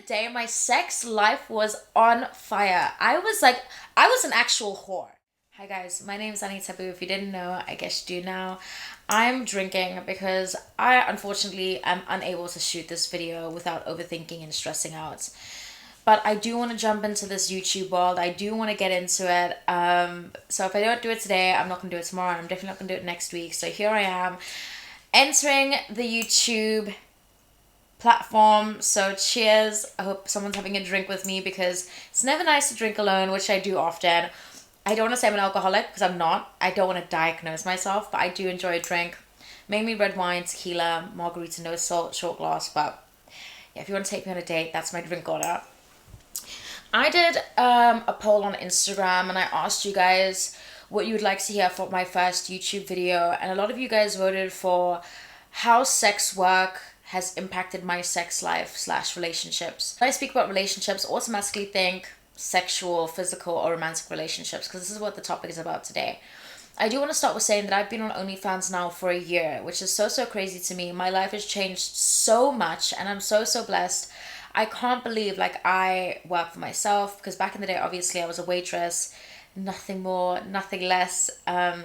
day, my sex life was on fire. I was an actual whore. Hi guys, my name is AnnieTaboo. If you didn't know, I guess you do now. I'm drinking because I unfortunately am unable to shoot this video without overthinking and stressing out. But I do want to jump into this YouTube world. I do want to get into it. So if I don't do it today, I'm not going to do it tomorrow. And I'm definitely not going to do it next week. So here I am entering the YouTube platform. So cheers. I hope someone's having a drink with me because it's never nice to drink alone, which I do often. I don't want to say I'm an alcoholic because I'm not. I don't want to diagnose myself, but I do enjoy a drink. Mainly red wine, tequila, margarita, no salt, short glass. But yeah, if you want to take me on a date, that's my drink order. I did a poll on Instagram and I asked you guys what you would like to hear for my first YouTube video, and a lot of you guys voted for how sex work has impacted my sex life slash relationships. When I speak about relationships, automatically think sexual, physical, or romantic relationships because this is what the topic is about today. I do want to start with saying that I've been on OnlyFans now for a year, which is so crazy to me. My life has changed so much and I'm so blessed. I can't believe I work for myself because back in the day, obviously, I was a waitress, nothing more, nothing less.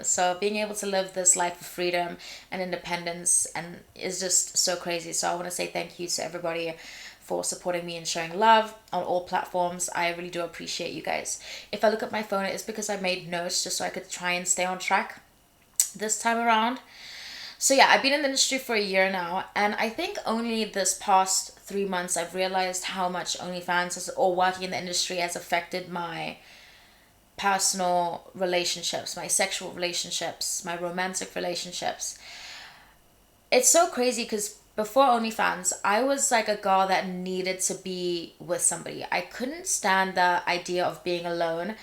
So being able to live this life of freedom and independence and is just so crazy. So I want to say thank you to everybody for supporting me and showing love on all platforms. I really do appreciate you guys. If I look at my phone, it is because I made notes just so I could try and stay on track this time around. So yeah, I've been in the industry for a year now, and I think only this past 3 months I've realized how much OnlyFans or working in the industry has affected my personal relationships, my sexual relationships, my romantic relationships. It's so crazy because before OnlyFans, I was like a girl that needed to be with somebody. I couldn't stand the idea of being alone.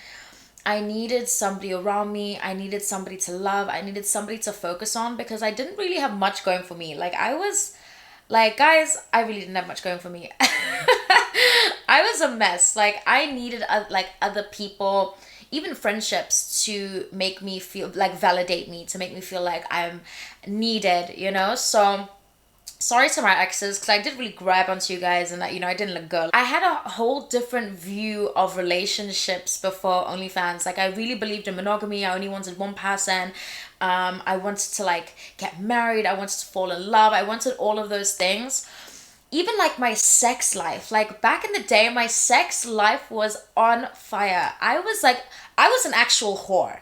I needed somebody around me. I needed somebody to love. I needed somebody to focus on because I didn't really have much going for me. Guys, I really didn't have much going for me. I was a mess. I needed other people, even friendships, to make me feel validate me, to make me feel like I'm needed, So sorry to my exes because I did really grab onto you guys and I didn't look good. I had a whole different view of relationships before OnlyFans. I really believed in monogamy. I only wanted one person. I wanted to get married. I wanted to fall in love. I wanted all of those things. Even my sex life, back in the day, my sex life was on fire. I was an actual whore.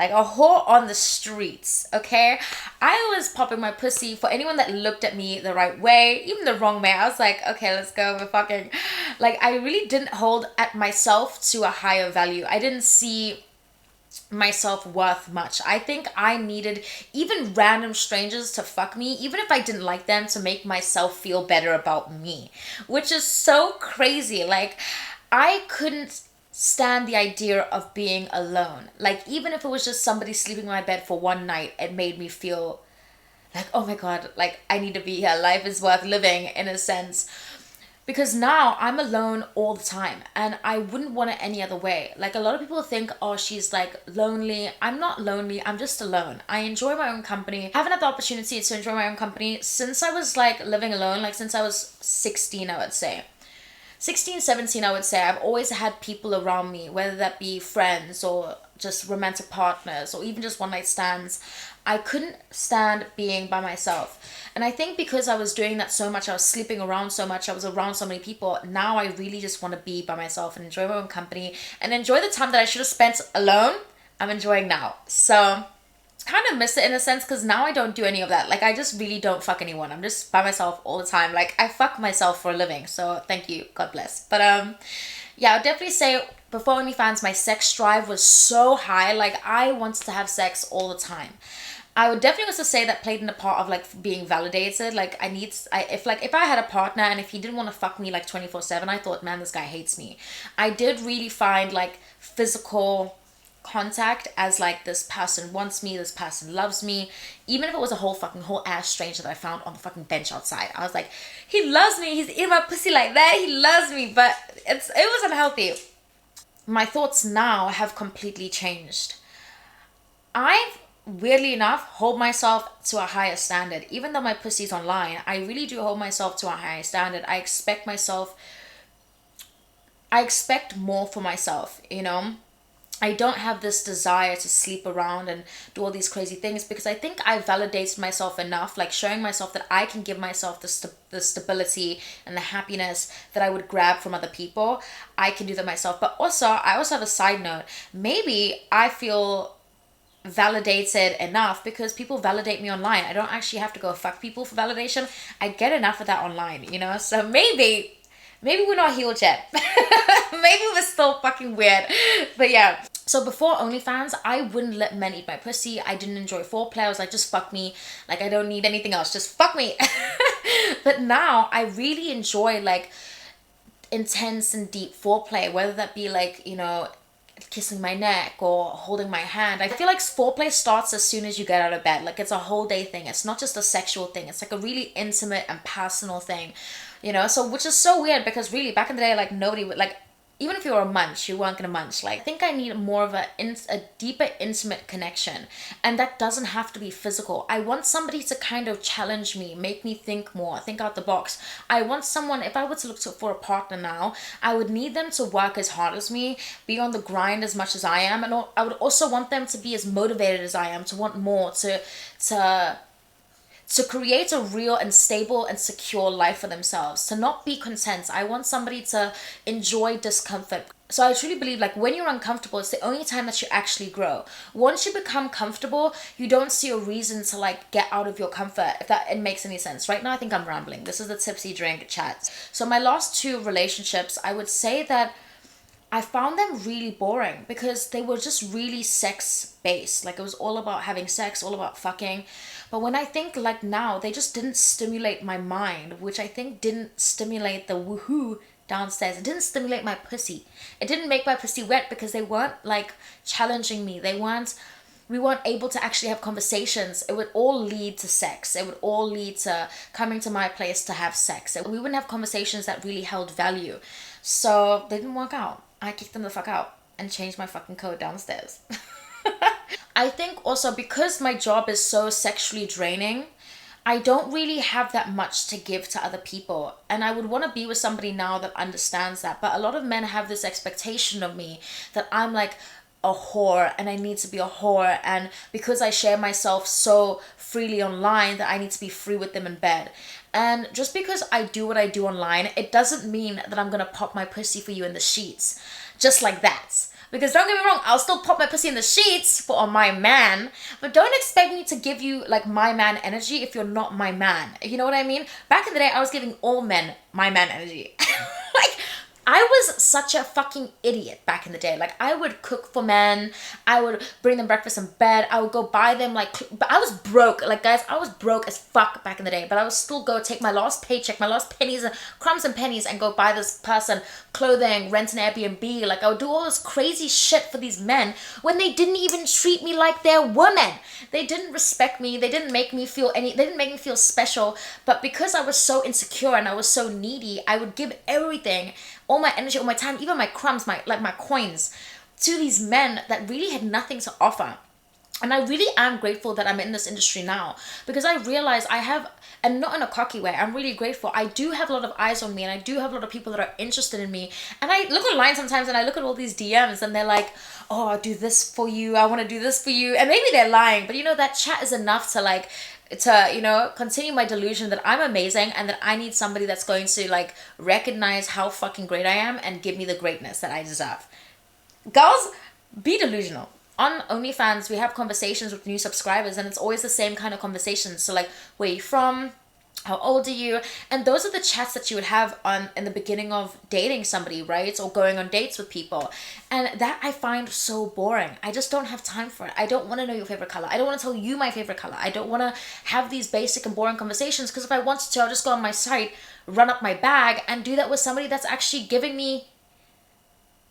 A whore on the streets, okay? I was popping my pussy for anyone that looked at me the right way, even the wrong way. I was like, okay, let's go, we're fucking. I really didn't hold at myself to a higher value. I didn't see myself worth much. I think I needed even random strangers to fuck me, even if I didn't like them, to make myself feel better about me, which is so crazy. I couldn't stand the idea of being alone. Even if it was just somebody sleeping in my bed for one night, it made me feel oh my god, I need to be here. Life is worth living in a sense. Because now I'm alone all the time and I wouldn't want it any other way. A lot of people think, oh, she's lonely. I'm not lonely. I'm just alone. I enjoy my own company. I haven't had the opportunity to enjoy my own company since I was living alone, since I was 16, I would say. 16, 17, I would say. I've always had people around me, whether that be friends or just romantic partners or even just one night stands. I couldn't stand being by myself. And I think because I was doing that so much, I was sleeping around so much, I was around so many people, now I really just want to be by myself and enjoy my own company and enjoy the time that I should have spent alone, I'm enjoying now. So kind of miss it in a sense because now I don't do any of that. I just really don't fuck anyone. I'm just by myself all the time. I fuck myself for a living. So thank you. God bless. But yeah, I would definitely say before OnlyFans, my sex drive was so high. I wanted to have sex all the time. I would definitely also say that played in the part of being validated. If I had a partner and if he didn't want to fuck me 24/7, I thought, man, this guy hates me. I did really find physical contact as this person wants me, this person loves me, even if it was a whole ass stranger that I found on the fucking bench outside. I was like, he loves me, he's eating my pussy like that, he loves me. But it was unhealthy. My thoughts now have completely changed. I've weirdly enough hold myself to a higher standard. Even though my pussy's online, I really do hold myself to a higher standard. I expect myself I expect more for myself, you know? I don't have this desire to sleep around and do all these crazy things because I think I validated myself enough, like showing myself that I can give myself the stability and the happiness that I would grab from other people. I can do that myself. But also, I also have a side note. Maybe I feel validated enough because people validate me online. I don't actually have to go fuck people for validation. I get enough of that online, you know? So maybe we're not healed yet. Maybe we're still fucking weird. But yeah. So before OnlyFans, I wouldn't let men eat my pussy. I didn't enjoy foreplay. I was like, just fuck me. Like, I don't need anything else. Just fuck me. But now I really enjoy like intense and deep foreplay, whether that be like, you know, kissing my neck or holding my hand. I feel like foreplay starts as soon as you get out of bed. Like, it's a whole day thing. It's not just a sexual thing. It's like a really intimate and personal thing, you know? So, which is so weird because really back in the day, like nobody would like, even if you were a munch, you weren't gonna munch. Like, I think I need more of a deeper, intimate connection. And that doesn't have to be physical. I want somebody to kind of challenge me, make me think more, think out the box. I want someone, if I were to look for a partner now, I would need them to work as hard as me, be on the grind as much as I am. And I would also want them to be as motivated as I am, to want more, to create a real and stable and secure life for themselves, to not be content. I want somebody to enjoy discomfort. So I truly believe like when you're uncomfortable, it's the only time that you actually grow. Once you become comfortable, you don't see a reason to like get out of your comfort, if that it makes any sense. Right now I think I'm rambling. This is the Tipsy Drink chat. So my last 2 relationships, I would say that I found them really boring because they were just really sex based. Like, it was all about having sex, all about fucking. But when I think like now, they just didn't stimulate my mind, which I think didn't stimulate the woohoo downstairs. It didn't stimulate my pussy. It didn't make my pussy wet because they weren't like challenging me. We weren't able to actually have conversations. It would all lead to sex. It would all lead to coming to my place to have sex. We wouldn't have conversations that really held value. So they didn't work out. I kicked them the fuck out and changed my fucking code downstairs. I think also because my job is so sexually draining, I don't really have that much to give to other people. And I would want to be with somebody now that understands that. But a lot of men have this expectation of me that I'm like a whore and I need to be a whore. And because I share myself so freely online, that I need to be free with them in bed. And just because I do what I do online, it doesn't mean that I'm gonna pop my pussy for you in the sheets. Just like that. Because don't get me wrong, I'll still pop my pussy in the sheets for my man, but don't expect me to give you like my man energy if you're not my man. You know what I mean? Back in the day, I was giving all men my man energy. Like, I was such a fucking idiot back in the day. Like, I would cook for men. I would bring them breakfast in bed. I would go buy them but I was broke. Like, guys, I was broke as fuck back in the day. But I would still go take my last paycheck, my last pennies, and crumbs and pennies, and go buy this person clothing, rent an Airbnb. Like, I would do all this crazy shit for these men when they didn't even treat me like they're women. They didn't respect me. They didn't make me feel they didn't make me feel special. But because I was so insecure and I was so needy, I would give everything, all my energy, all my time, even my crumbs, my coins, to these men that really had nothing to offer. And I really am grateful that I'm in this industry now, because I realize I have, and not in a cocky way, I'm really grateful. I do have a lot of eyes on me, and I do have a lot of people that are interested in me. And I look online sometimes and I look at all these DMs and they're like, oh, I'll do this for you. I want to do this for you. And maybe they're lying, but you know, that chat is enough to you know, continue my delusion that I'm amazing and that I need somebody that's going to like recognize how fucking great I am and give me the greatness that I deserve. Girls, be delusional. On OnlyFans, we have conversations with new subscribers, and it's always the same kind of conversations. So like, where are you from? How old are you? And those are the chats that you would have in the beginning of dating somebody, right? Or going on dates with people. And that I find so boring. I just don't have time for it. I don't want to know your favorite color. I don't want to tell you my favorite color. I don't want to have these basic and boring conversations, because if I wanted to, I'll just go on my site, run up my bag, and do that with somebody that's actually giving me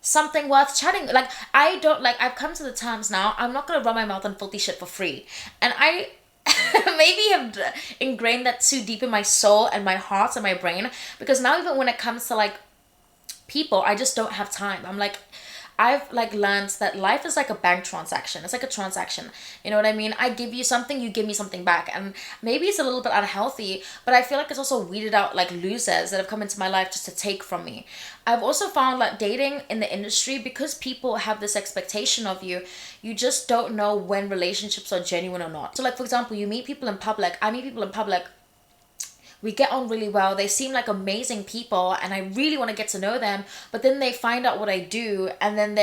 something worth chatting. Like, I've come to the terms now, I'm not going to run my mouth on filthy shit for free. And I maybe have ingrained that too deep in my soul and my heart and my brain, because now even when it comes to like people, I just don't have time. I'm like, I've like learned that life is like a bank transaction. It's like a transaction. You know what I mean? I give you something, you give me something back. And maybe it's a little bit unhealthy, but I feel like it's also weeded out like losers that have come into my life just to take from me. I've also found like dating in the industry, because people have this expectation of you, you just don't know when relationships are genuine or not. So like, for example, you meet people in public, I meet people in public, we get on really well, they seem like amazing people, and I really want to get to know them, but then they find out what I do, and then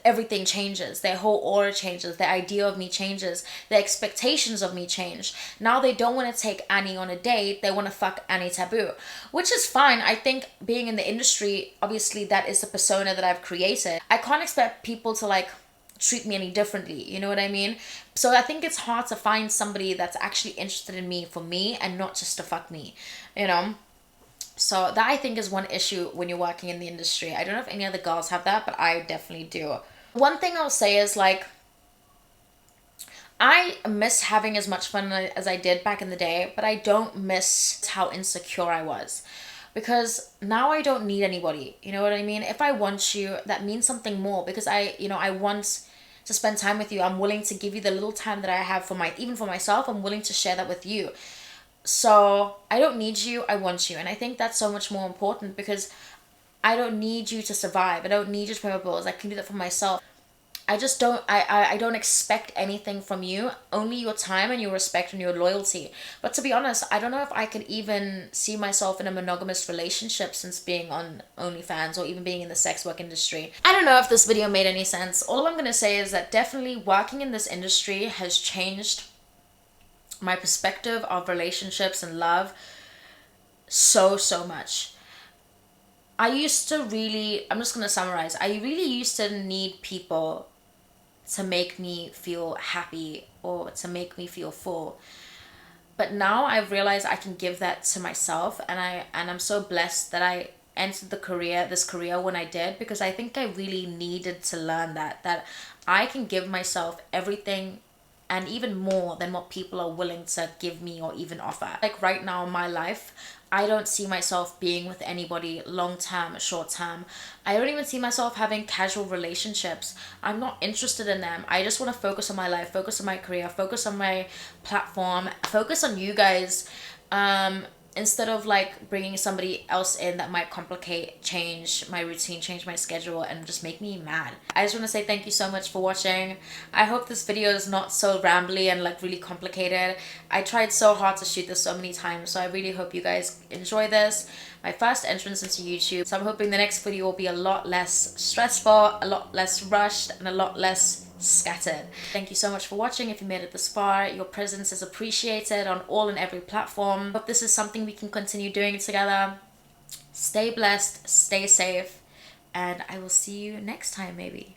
everything changes. Their whole aura changes, their idea of me changes, their expectations of me change. Now they don't want to take Annie on a date, they want to fuck AnnieTaboo, which is fine. I think being in the industry, obviously that is the persona that I've created. I can't expect people to like treat me any differently, you know what I mean? So I think it's hard to find somebody that's actually interested in me for me and not just to fuck me, you know? So that I think is one issue when you're working in the industry. I don't know if any other girls have that, but I definitely do. One thing I'll say is like, I miss having as much fun as I did back in the day, but I don't miss how insecure I was. Because now I don't need anybody, you know what I mean? If I want you, that means something more, because I want to spend time with you. I'm willing to give you the little time that I have even for myself. I'm willing to share that with you. So I don't need you, I want you. And I think that's so much more important, because I don't need you to survive. I don't need you to pay my bills. I can do that for myself. I just don't I don't expect anything from you, only your time and your respect and your loyalty. But to be honest, I don't know if I could even see myself in a monogamous relationship since being on OnlyFans, or even being in the sex work industry. I don't know if this video made any sense. All I'm going to say is that definitely working in this industry has changed my perspective of relationships and love so much. I'm just going to summarize. I really used to need people to make me feel happy or to make me feel full. But now I've realized I can give that to myself, and I'm so blessed that I entered this career when I did, because I think I really needed to learn that I can give myself everything and even more than what people are willing to give me or even offer. Like right now in my life, I don't see myself being with anybody long term, short term. I don't even see myself having casual relationships. I'm not interested in them. I just want to focus on my life, focus on my career, focus on my platform, focus on you guys. Instead of like bringing somebody else in that might complicate, change my routine, change my schedule, and just make me mad. I just want to say thank you so much for watching. I hope this video is not so rambly and like really complicated. I tried so hard to shoot this so many times, so I really hope you guys enjoy this. My first entrance into YouTube, so I'm hoping the next video will be a lot less stressful, a lot less rushed, and a lot less scattered. Thank you so much for watching. If you made it this far, your presence is appreciated on all and every platform. Hope this is something we can continue doing together. Stay blessed, stay safe, and I will see you next time maybe.